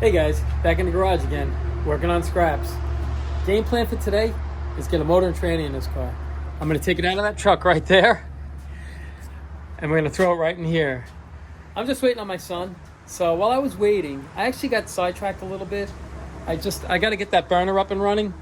Hey guys, back in the garage again, working on scraps. Game plan for today is get a motor and tranny in this car. I'm gonna take it out of that truck right there, and we're gonna throw it right in here. I'm just waiting on my son. So while I was waiting, I actually got sidetracked a little bit. I gotta get that burner up and running.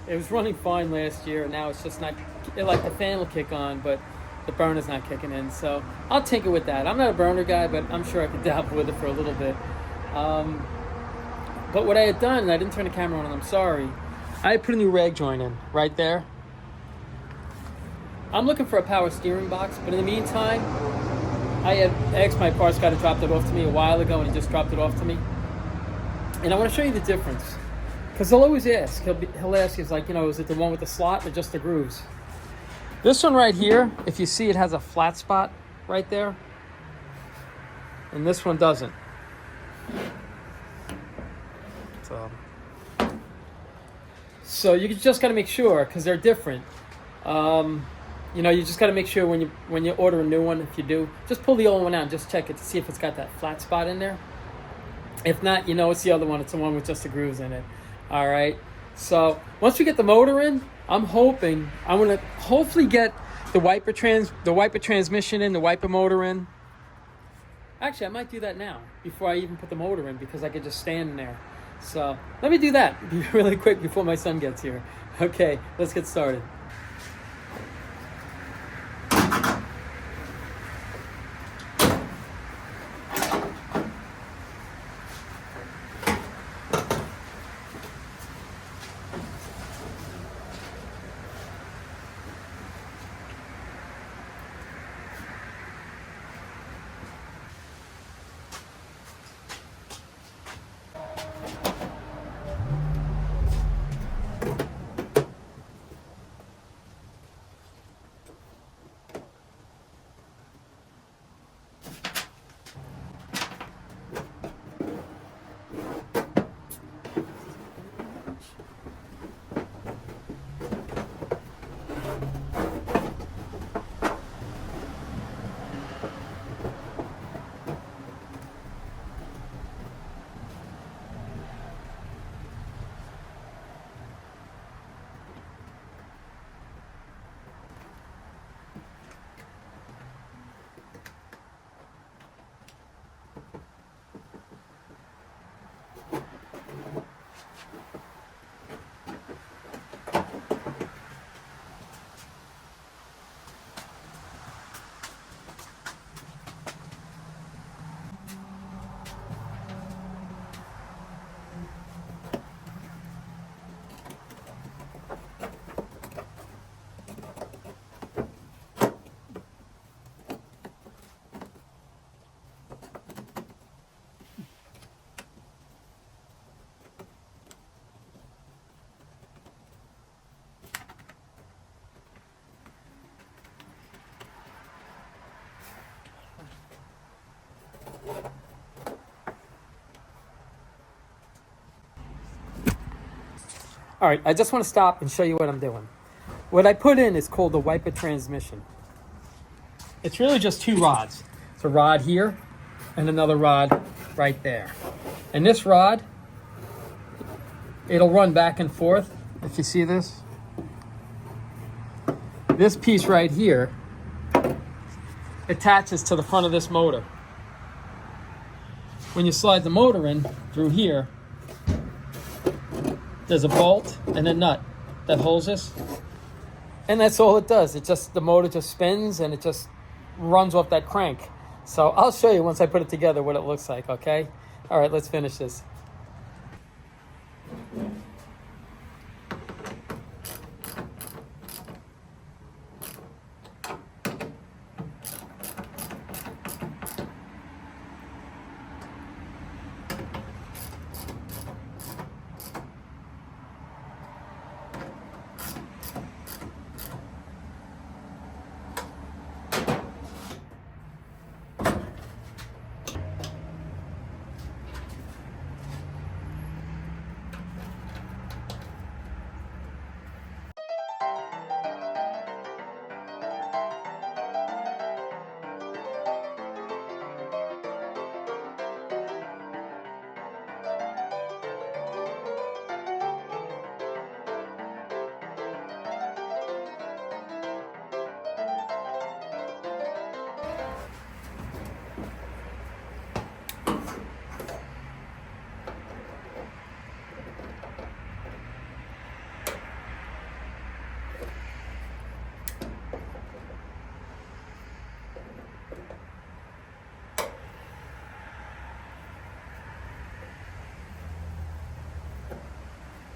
It was running fine last year, and now it's just not, like the fan will kick on, but the burner's not kicking in. So I'll take it with that. I'm not a burner guy, but I'm sure I could dabble with it for a little bit. But what I had done, and I didn't turn the camera on, and I'm sorry, I put a new rag joint in right there. I'm looking for a power steering box, but in the meantime, I had asked my parts guy to drop it off to me a while ago, and he just dropped it off to me. And I want to show you the difference, because he'll always ask. He'll ask, he's like, is it the one with the slot or just the grooves? This one right here, if you see, it has a flat spot right there, and this one doesn't. So you just got to make sure, because they're different. You just got to make sure when you order a new one, if you do, just pull the old one out and just check it to see if it's got that flat spot in there. If not, it's the other one. It's the one with just the grooves in it. All right. So once we get the motor in, I'm going to hopefully get the wiper transmission in, the wiper motor in. Actually, I might do that now before I even put the motor in, because I could just stand in there. So let me do that really quick before my son gets here. Okay, let's get started. All right, I just want to stop and show you what I'm doing. What I put in is called the wiper transmission. It's really just two rods. It's a rod here and another rod right there. And this rod, it'll run back and forth, if you see this. This piece right here attaches to the front of this motor. When you slide the motor in through here, there's a bolt and a nut that holds this, and that's all it does. The motor just spins and it just runs off that crank. So I'll show you once I put it together what it looks like, okay? All right, let's finish this.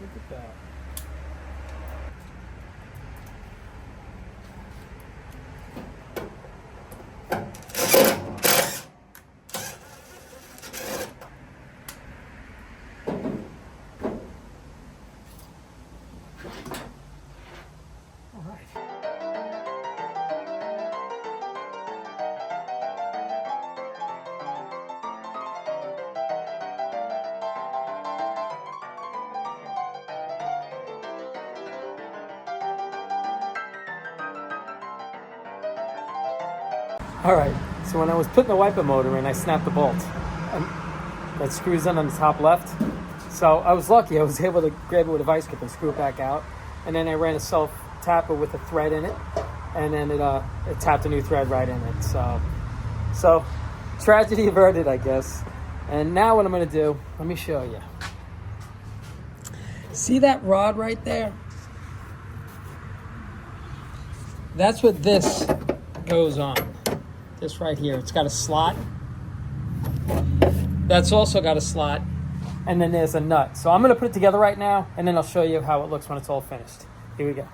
Look at that. All right. All right, so when I was putting the wiper motor in, I snapped the bolt. That screws in on the top left. So I was lucky. I was able to grab it with a vice grip and screw it back out. And then I ran a self-tapper with a thread in it. And then it tapped a new thread right in it. So tragedy averted, I guess. And now what I'm going to do, let me show you. See that rod right there? That's what this goes on. This right here, it's got a slot. That's also got a slot. And then there's a nut. So I'm going to put it together right now, and then I'll show you how it looks when it's all finished. Here we go.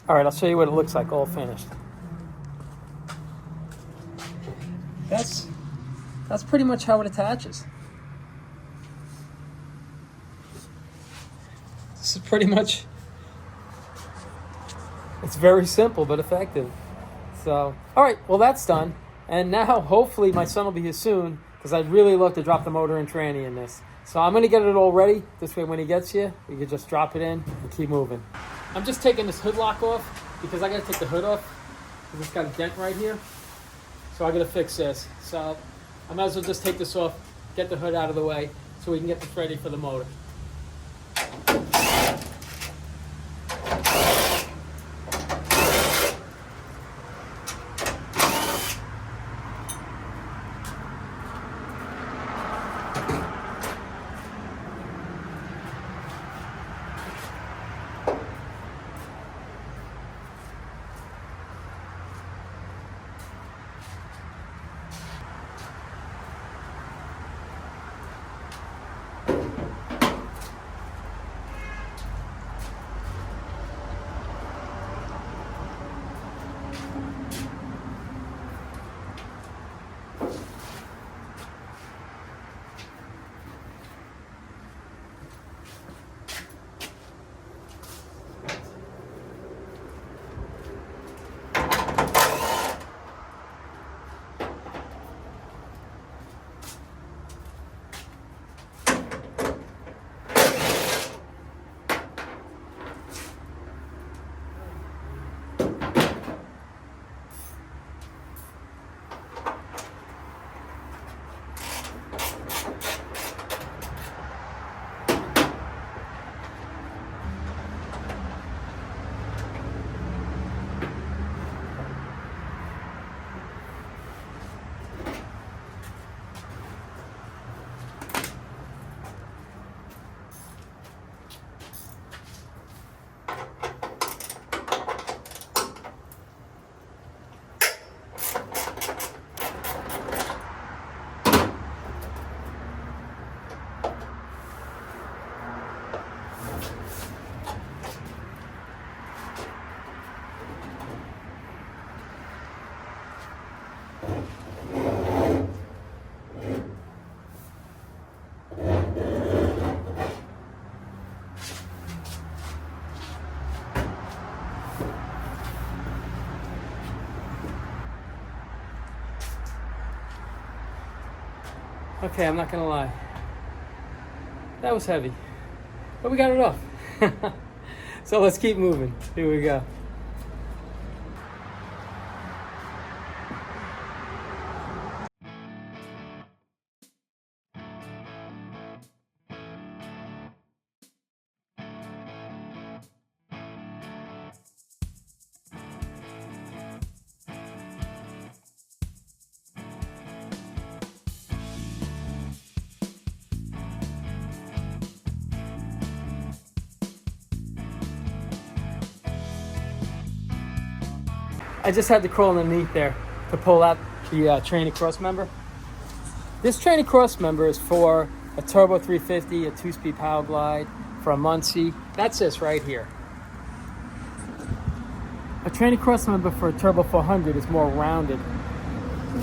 All right, I'll show you what it looks like all finished. That's pretty much how it attaches. This is pretty much, it's very simple but effective. So, all right, well that's done. And now hopefully my son will be here soon because I'd really love to drop the motor and tranny in this. So I'm gonna get it all ready. This way when he gets here, we can just drop it in and keep moving. I'm just taking this hood lock off because I gotta take the hood off because it's got a dent right here. So I gotta fix this. So I might as well just take this off, get the hood out of the way so we can get this ready for the motor. Okay, I'm not gonna lie. That was heavy, but we got it off. So let's keep moving. Here we go. I just had to crawl underneath there to pull out the tranny cross member. This tranny cross member is for a turbo 350, a 2-speed power glide, for a Muncie. That's this right here. A tranny cross member for a turbo 400 is more rounded,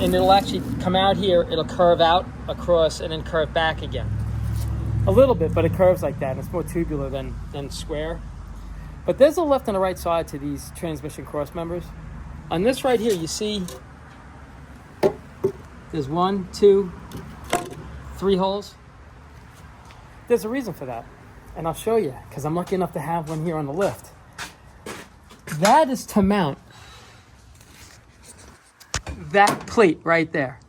and it'll actually come out here, it'll curve out across and then curve back again. A little bit, but it curves like that, and it's more tubular than square. But there's a left and a right side to these transmission cross members. On this right here, you see there's 1, 2, 3 holes. There's a reason for that, and I'll show you, because I'm lucky enough to have one here on the lift. That is to mount that plate right there.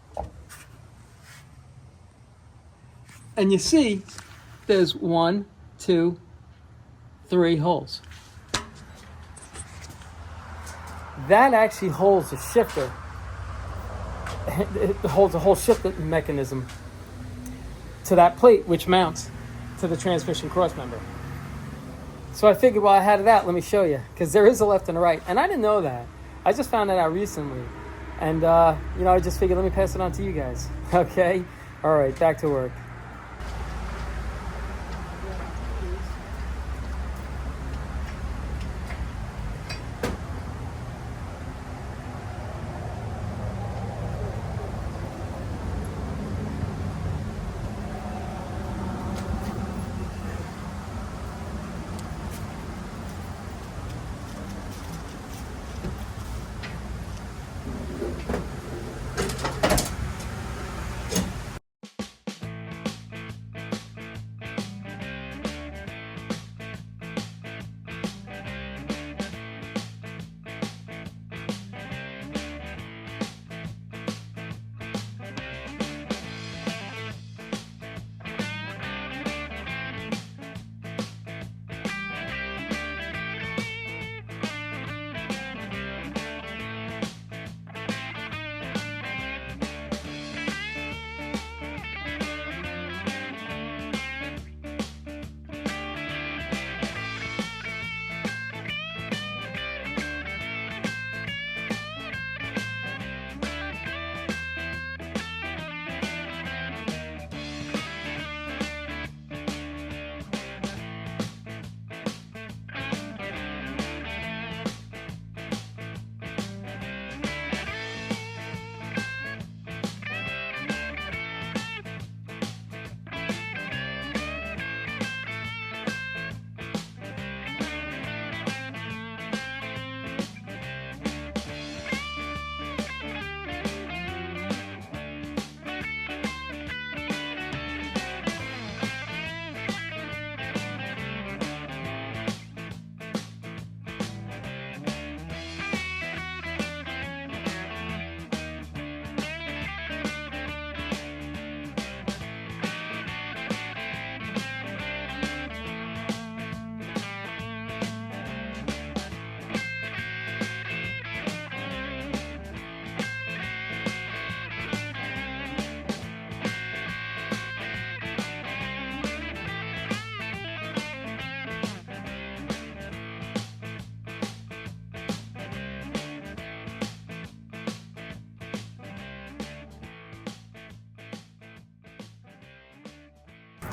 And you see there's 1, 2, 3 holes. That actually holds the shifter. It holds a whole shifter mechanism to that plate, which mounts to the transmission cross member. So I figured while I had it out, let me show you, because there is a left and a right. And I didn't know that. I just found that out recently. And, I just figured, let me pass it on to you guys. Okay? All right, back to work.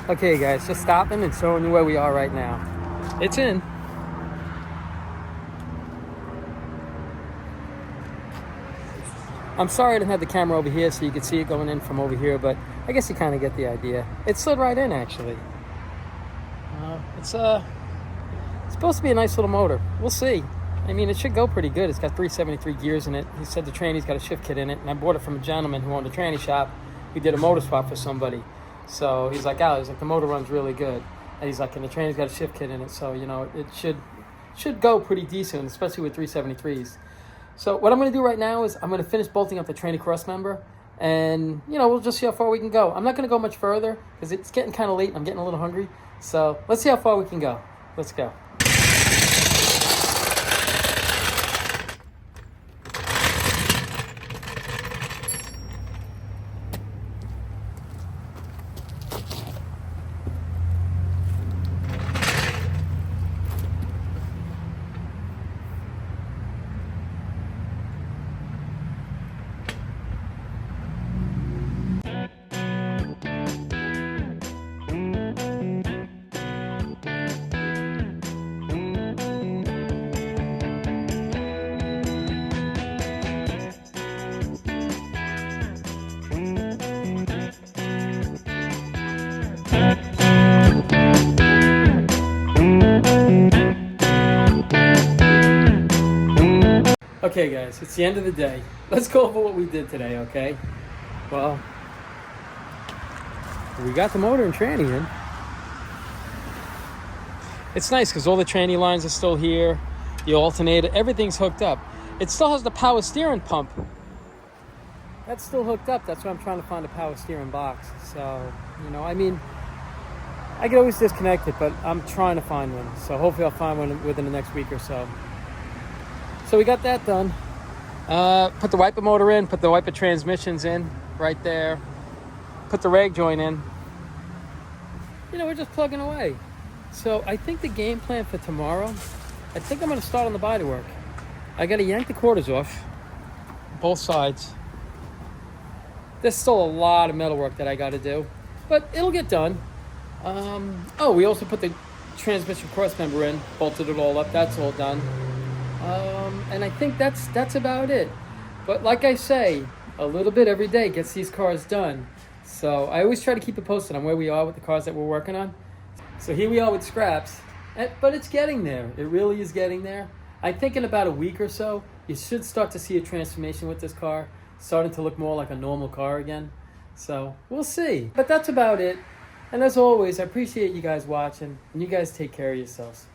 Okay guys, just stopping and showing you where we are right now. It's in. I'm sorry I didn't have the camera over here so you could see it going in from over here, but I guess you kind of get the idea. It slid right in actually. It's supposed to be a nice little motor. We'll see. I mean, it should go pretty good. It's got 373 gears in it. He said the tranny's got a shift kit in it, and I bought it from a gentleman who owned a tranny shop who did a motor swap for somebody. So he's like, he's like, the motor runs really good. And he's like, and the tranny's got a shift kit in it, so, it should go pretty decent, especially with 373s. So what I'm going to do right now is I'm going to finish bolting up the tranny cross member, and, we'll just see how far we can go. I'm not going to go much further because it's getting kind of late and I'm getting a little hungry. So let's see how far we can go. Let's go. Okay, guys, it's the end of the day. Let's go over what we did today, okay? Well, we got the motor and tranny in. It's nice because all the tranny lines are still here. The alternator, everything's hooked up. It still has the power steering pump. That's still hooked up. That's why I'm trying to find a power steering box. So, I mean, I could always disconnect it, but I'm trying to find one. So hopefully I'll find one within the next week or so. So we got that done. Put the wiper motor in, put the wiper transmissions in right there. Put the rag joint in. We're just plugging away. So I think the game plan for tomorrow, I think I'm going to start on the bodywork. I got to yank the quarters off, both sides. There's still a lot of metal work that I got to do, but it'll get done. We also put the transmission cross member in, bolted it all up. That's all done. And I think that's about it. But like I say, a little bit every day gets these cars done. So I always try to keep it posted on where we are with the cars that we're working on. So here we are with scraps, but it's getting there. It really is getting there. I think in about a week or so, you should start to see a transformation with this car, starting to look more like a normal car again. So we'll see. But that's about it. And as always, I appreciate you guys watching, and you guys take care of yourselves.